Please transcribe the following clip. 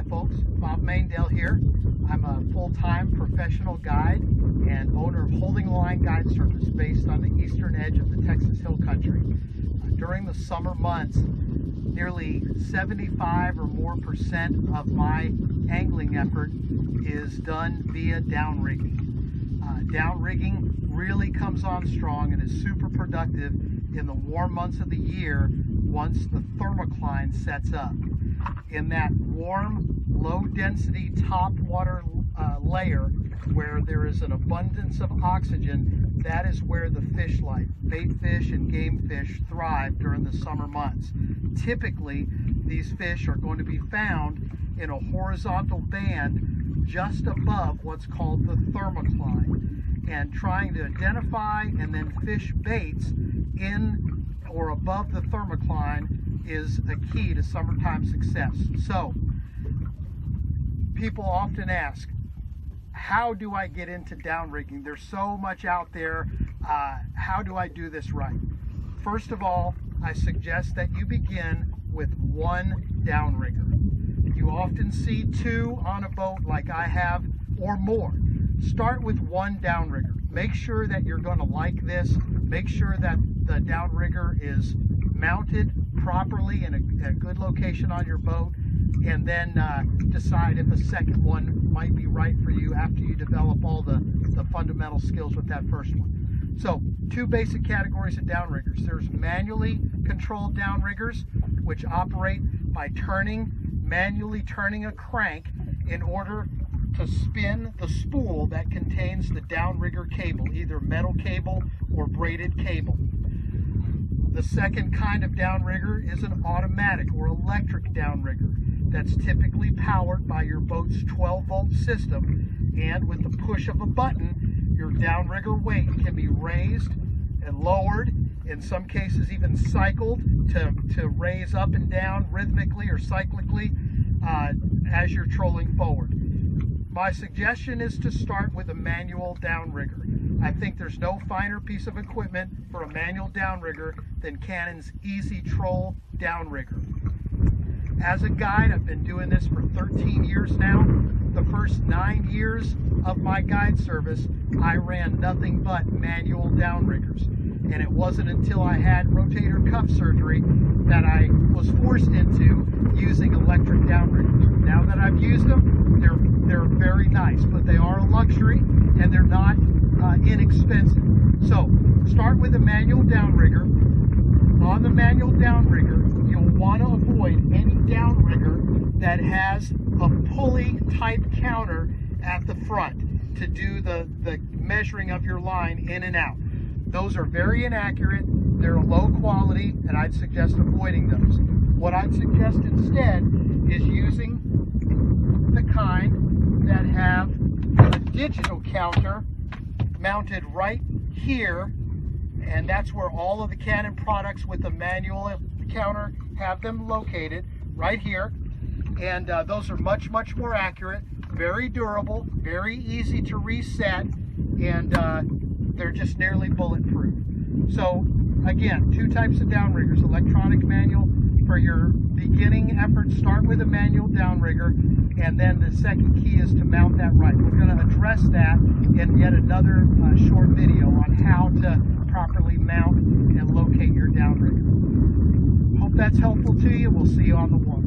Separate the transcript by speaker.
Speaker 1: Hi folks, Bob Maindale here. I'm a full-time professional guide and owner of Holding the Line Guide Service based on the eastern edge of the Texas Hill Country. During the summer months, nearly 75% or more of my angling effort is done via downrigging. Downrigging really comes on strong and is super productive in the warm months of the year once the thermocline sets up. In that warm, low-density top water layer where there is an abundance of oxygen, that is where the fish life, bait fish and game fish, thrive during the summer months. Typically, these fish are going to be found in a horizontal band just above what's called the thermocline. And trying to identify and then fish baits in or above the thermocline is a key to summertime success. So, people often ask, how do I get into downrigging? There's so much out there. How do I do this right? First of all, I suggest that you begin with one downrigger. You often see two on a boat like I have or more. Start with one downrigger. Make sure that you're going to like this. Make sure that the downrigger is mounted properly in a good location on your boat, and then decide if a second one might be right for you after you develop all the fundamental skills with that first one. So, two basic categories of downriggers. There's manually controlled downriggers, which operate by manually turning a crank in order to spin the spool that contains the downrigger cable, either metal cable or braided cable. The second kind of downrigger is an automatic or electric downrigger that's typically powered by your boat's 12-volt system, and with the push of a button, your downrigger weight can be raised and lowered, in some cases even cycled to raise up and down rhythmically or cyclically as you're trolling forward. My suggestion is to start with a manual downrigger. I think there's no finer piece of equipment for a manual downrigger than Canon's Easy Troll downrigger. As a guide, I've been doing this for 13 years now. The first 9 years of my guide service, I ran nothing but manual downriggers. And it wasn't until I had rotator cuff surgery that I was forced into using electric downriggers. Now that I've used them, they're very nice, but they are a luxury and they're not inexpensive. So start with a manual downrigger. On the manual downrigger, you'll want to avoid any downrigger that has a pulley type counter at the front to do the measuring of your line in and out. Those are very inaccurate, they're low quality, and I'd suggest avoiding those. What I'd suggest instead is using the kind that have a digital counter mounted right here, and that's where all of the Canon products with the manual counter have them located, right here. And those are much more accurate, very durable, very easy to reset, and they're just nearly bulletproof. So again, two types of downriggers: electronic, manual. For your beginning effort, start with a manual downrigger, and then the second key is to mount that right. We're going to address that in yet another short video on how to properly mount and locate your downrigger. Hope that's helpful to you. We'll see you on the water.